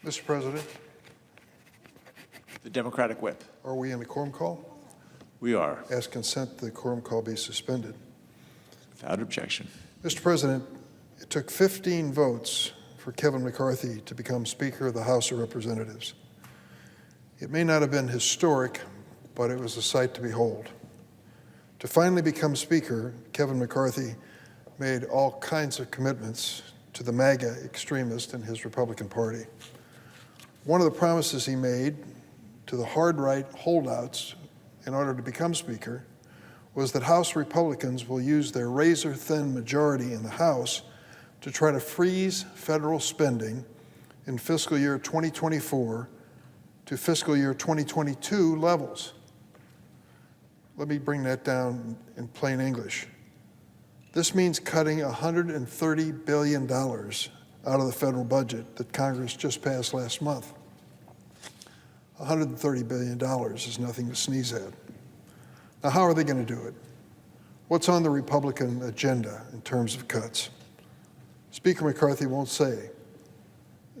Mr. President, The Democratic Whip. are we in a quorum call? We are. Ask consent the quorum call be suspended. Without objection. Mr. President, it took 15 votes for Kevin McCarthy to become Speaker of the House of Representatives. It may not have been historic, but it was a sight to behold. To finally become Speaker, Kevin McCarthy made all kinds of commitments to the MAGA extremist in his Republican Party. One of the promises he made to the hard-right holdouts in order to become Speaker was that House Republicans will use their razor-thin majority in the House to try to freeze federal spending in fiscal year 2024 to fiscal year 2022 levels. Let me bring that down in plain English. This means cutting $130 billion out of the federal budget that Congress just passed last month. $130 billion is nothing to sneeze at. Now, how are they going to do it? What's on the Republican agenda in terms of cuts? Speaker McCarthy won't say.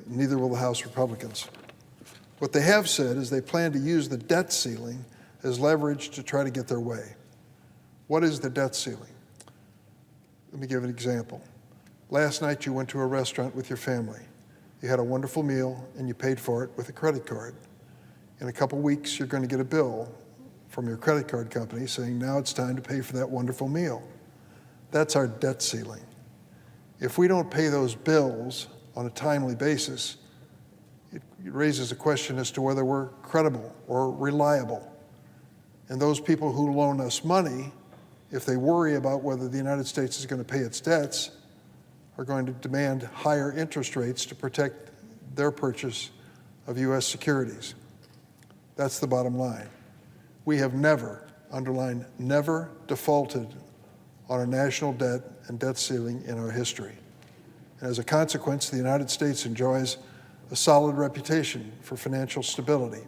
Neither will the House Republicans. What they have said is they plan to use the debt ceiling as leverage to try to get their way. What is the debt ceiling? Let me give an example. Last night you went to a restaurant with your family. You had a wonderful meal and you paid for it with a credit card. In a couple weeks, you're going to get a bill from your credit card company saying, now it's time to pay for that wonderful meal. That's our debt ceiling. If we don't pay those bills on a timely basis, it raises a question as to whether we're credible or reliable. And those people who loan us money, if they worry about whether the United States is going to pay its debts, are going to demand higher interest rates to protect their purchase of U.S. securities. That's the bottom line. We have never, underline, never defaulted on a national debt and debt ceiling in our history. And as a consequence, the United States enjoys a solid reputation for financial stability.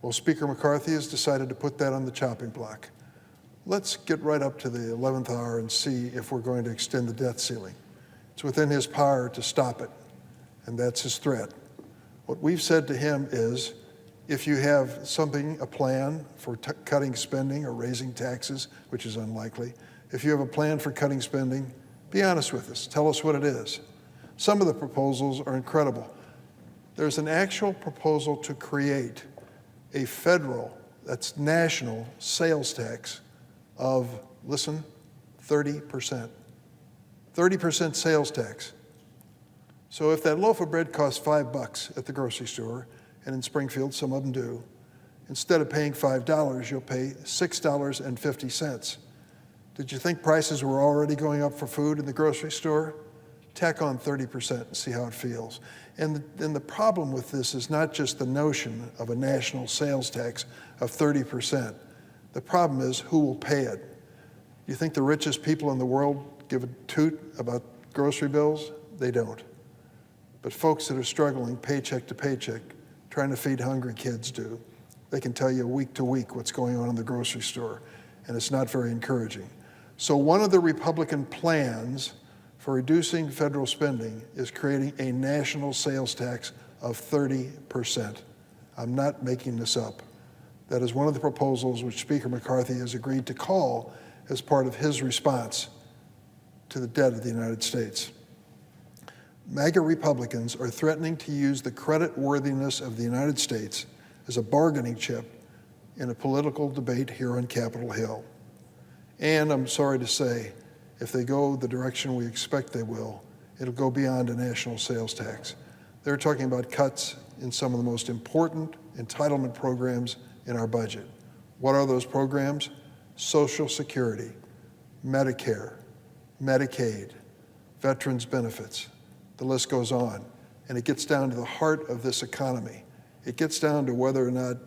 Well, Speaker McCarthy has decided to put that on the chopping block. Let's get right up to the 11th hour and see if we're going to extend the debt ceiling. It's within his power to stop it, and that's his threat. What we've said to him is, if you have a plan for cutting spending or raising taxes, which is unlikely, if you have a plan for cutting spending, be honest with us. Tell us what it is. Some of the proposals are incredible. There's an actual proposal to create a federal, that's national, sales tax of, listen, 30%. 30% sales tax. So if that loaf of bread costs $5 at the grocery store, and in Springfield, some of them do, instead of paying $5, you'll pay $6.50. Did you think prices were already going up for food in the grocery store? Tack on 30% and see how it feels. And the problem with this is not just the notion of a national sales tax of 30%. The problem is who will pay it. You think the richest people in the world give a toot about grocery bills? They don't. But folks that are struggling paycheck to paycheck, trying to feed hungry kids do. They can tell you week to week what's going on in the grocery store, and it's not very encouraging. So one of the Republican plans for reducing federal spending is creating a national sales tax of 30%. I'm not making this up. That is one of the proposals which Speaker McCarthy has agreed to call as part of his response to the debt of the United States. MAGA Republicans are threatening to use the credit worthiness of the United States as a bargaining chip in a political debate here on Capitol Hill. And I'm sorry to say, if they go the direction we expect they will, it'll go beyond a national sales tax. They're talking about cuts in some of the most important entitlement programs in our budget. What are those programs? Social Security, Medicare, Medicaid, veterans benefits. The list goes on, and it gets down to the heart of this economy. It gets down to whether or not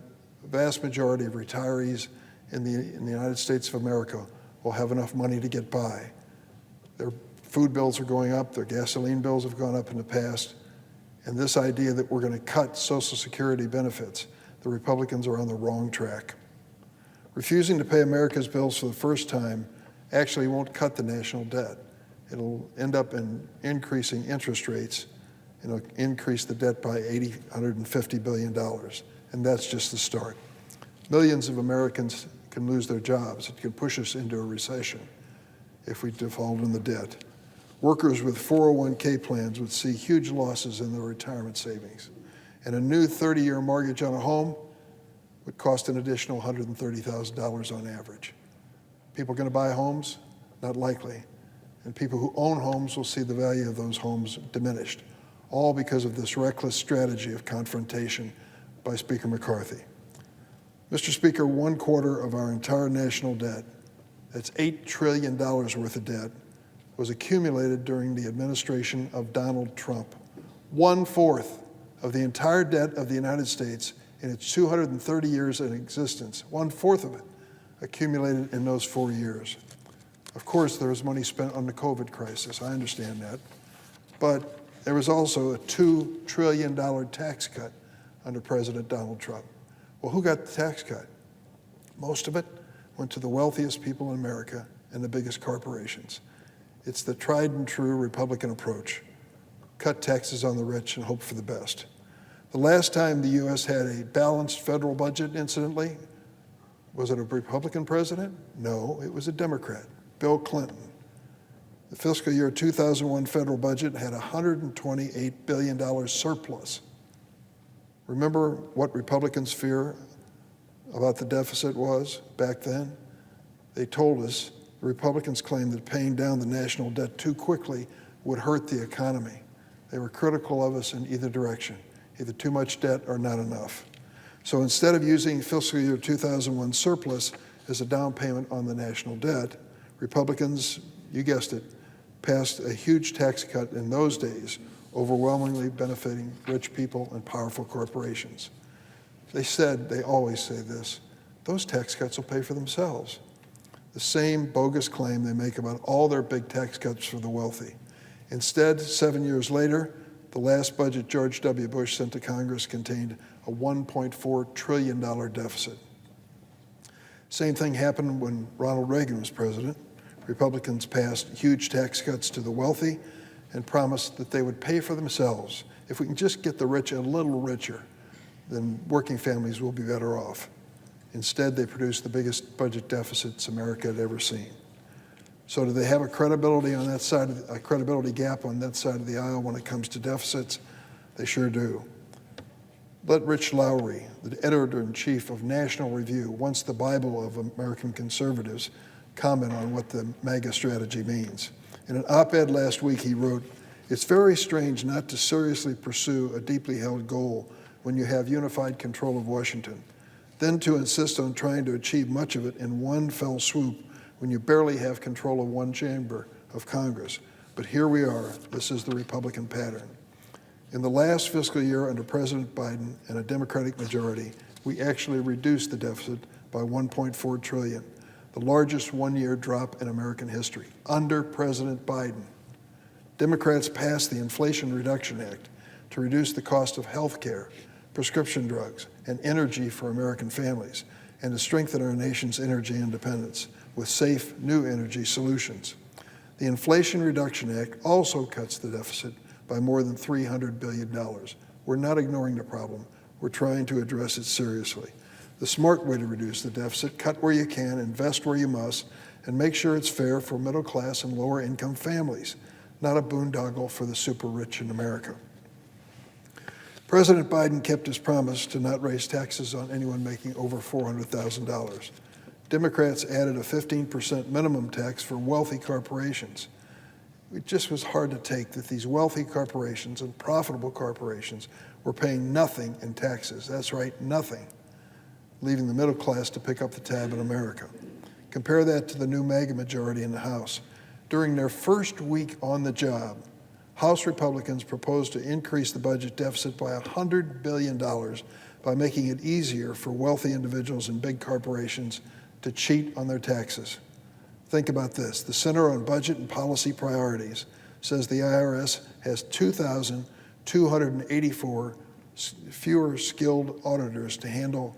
the vast majority of retirees in the United States of America will have enough money to get by. Their food bills are going up, their gasoline bills have gone up in the past, and this idea that we're going to cut Social Security benefits, the Republicans are on the wrong track. Refusing to pay America's bills for the first time actually won't cut the national debt. It'll end up in increasing interest rates and it'll increase the debt by $150 billion. And that's just the start. Millions of Americans can lose their jobs. It could push us into a recession if we default on the debt. Workers with 401k plans would see huge losses in their retirement savings. And a new 30-year mortgage on a home would cost an additional $130,000 on average. People going to buy homes? Not likely. And people who own homes will see the value of those homes diminished, all because of this reckless strategy of confrontation by Speaker McCarthy. Mr. Speaker, 1/4 of our entire national debt, that's $8 trillion worth of debt, was accumulated during the administration of Donald Trump. 1/4 of the entire debt of the United States in its 230 years in existence, 1/4 of it accumulated in those 4 years. Of course, there was money spent on the COVID crisis. I understand that. But there was also a $2 trillion tax cut under President Donald Trump. Well, who got the tax cut? Most of it went to the wealthiest people in America and the biggest corporations. It's the tried and true Republican approach. Cut taxes on the rich and hope for the best. The last time the U.S. had a balanced federal budget, incidentally, was it a Republican president? No, it was a Democrat, Bill Clinton. The fiscal year 2001 federal budget had a $128 billion surplus. Remember what Republicans' fear about the deficit was back then? They told us the Republicans claimed that paying down the national debt too quickly would hurt the economy. They were critical of us in either direction, either too much debt or not enough. So instead of using fiscal year 2001 surplus as a down payment on the national debt, Republicans, you guessed it, passed a huge tax cut in those days, overwhelmingly benefiting rich people and powerful corporations. They always say this, those tax cuts will pay for themselves. The same bogus claim they make about all their big tax cuts for the wealthy. Instead, 7 years later, the last budget George W. Bush sent to Congress contained a $1.4 trillion deficit. Same thing happened when Ronald Reagan was president. Republicans passed huge tax cuts to the wealthy and promised that they would pay for themselves. If we can just get the rich a little richer, then working families will be better off. Instead, they produced the biggest budget deficits America had ever seen. So do they have a credibility gap on that side of the aisle when it comes to deficits? They sure do. Let Rich Lowry, the editor-in-chief of National Review, once the Bible of American conservatives, comment on what the MAGA strategy means. In an op-ed last week, he wrote, "It's very strange not to seriously pursue a deeply held goal when you have unified control of Washington, then to insist on trying to achieve much of it in one fell swoop when you barely have control of one chamber of Congress. But here we are. This is the Republican pattern." In the last fiscal year under President Biden and a Democratic majority, we actually reduced the deficit by $1.4 trillion, the largest one-year drop in American history, under President Biden. Democrats passed the Inflation Reduction Act to reduce the cost of health care, prescription drugs, and energy for American families, and to strengthen our nation's energy independence with safe, new energy solutions. The Inflation Reduction Act also cuts the deficit by more than $300 billion. We're not ignoring the problem. We're trying to address it seriously. The smart way to reduce the deficit, cut where you can, invest where you must, and make sure it's fair for middle class and lower income families, not a boondoggle for the super rich in America. President Biden kept his promise to not raise taxes on anyone making over $400,000. Democrats added a 15% minimum tax for wealthy corporations. It just was hard to take that these wealthy corporations and profitable corporations were paying nothing in taxes. That's right, nothing, leaving the middle class to pick up the tab in America. Compare that to the new MAGA majority in the House. During their first week on the job, House Republicans proposed to increase the budget deficit by $100 billion by making it easier for wealthy individuals and big corporations to cheat on their taxes. Think about this. The Center on Budget and Policy Priorities says the IRS has 2,284 fewer skilled auditors to handle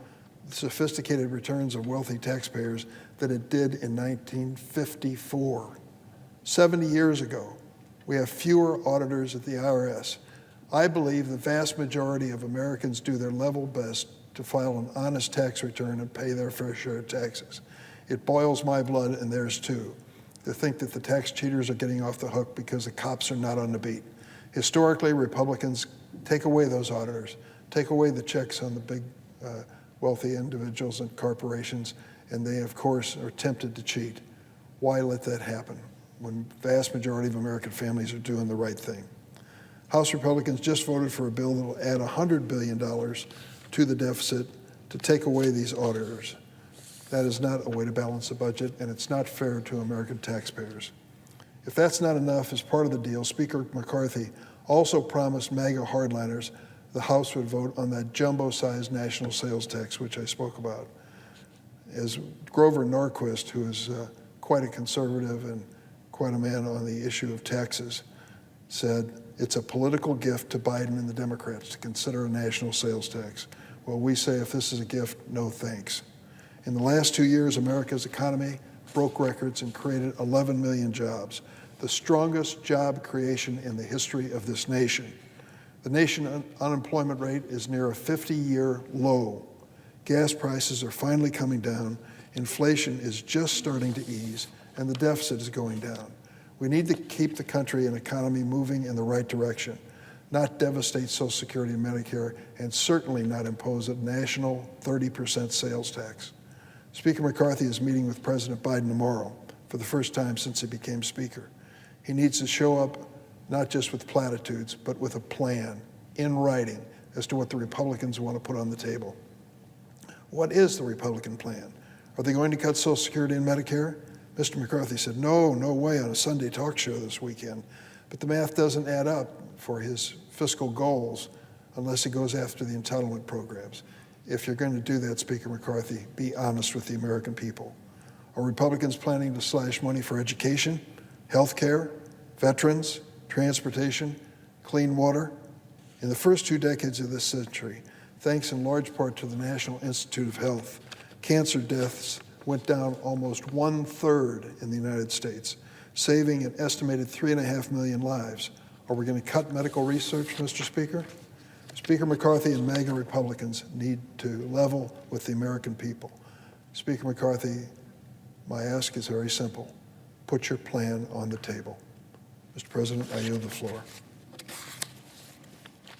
sophisticated returns of wealthy taxpayers than it did in 1954. 70 years ago, we have fewer auditors at the IRS. I believe the vast majority of Americans do their level best to file an honest tax return and pay their fair share of taxes. It boils my blood and theirs too, to think that the tax cheaters are getting off the hook because the cops are not on the beat. Historically, Republicans take away those auditors, take away the checks on the big wealthy individuals and corporations, and they, of course, are tempted to cheat. Why let that happen when the vast majority of American families are doing the right thing? House Republicans just voted for a bill that will add $100 billion to the deficit to take away these auditors. That is not a way to balance the budget, and it's not fair to American taxpayers. If that's not enough, as part of the deal, Speaker McCarthy also promised MAGA hardliners the House would vote on that jumbo-sized national sales tax, which I spoke about. As Grover Norquist, who is quite a conservative and quite a man on the issue of taxes, said, it's a political gift to Biden and the Democrats to consider a national sales tax. Well, we say if this is a gift, no thanks. In the last 2 years, America's economy broke records and created 11 million jobs, the strongest job creation in the history of this nation. The nation's unemployment rate is near a 50-year low. Gas prices are finally coming down, inflation is just starting to ease, and the deficit is going down. We need to keep the country and economy moving in the right direction, not devastate Social Security and Medicare, and certainly not impose a national 30% sales tax. Speaker McCarthy is meeting with President Biden tomorrow for the first time since he became Speaker. He needs to show up not just with platitudes, but with a plan in writing as to what the Republicans want to put on the table. What is the Republican plan? Are they going to cut Social Security and Medicare? Mr. McCarthy said, no way on a Sunday talk show this weekend. But the math doesn't add up for his fiscal goals unless he goes after the entitlement programs. If you're going to do that, Speaker McCarthy, be honest with the American people. Are Republicans planning to slash money for education, health care, veterans, transportation, clean water? In the first 2 decades of this century, thanks in large part to the National Institute of Health, cancer deaths went down almost 1/3 in the United States, saving an estimated 3.5 million lives. Are we going to cut medical research, Mr. Speaker? Speaker McCarthy and MAGA Republicans need to level with the American people. Speaker McCarthy, my ask is very simple. Put your plan on the table. Mr. President, I yield the floor.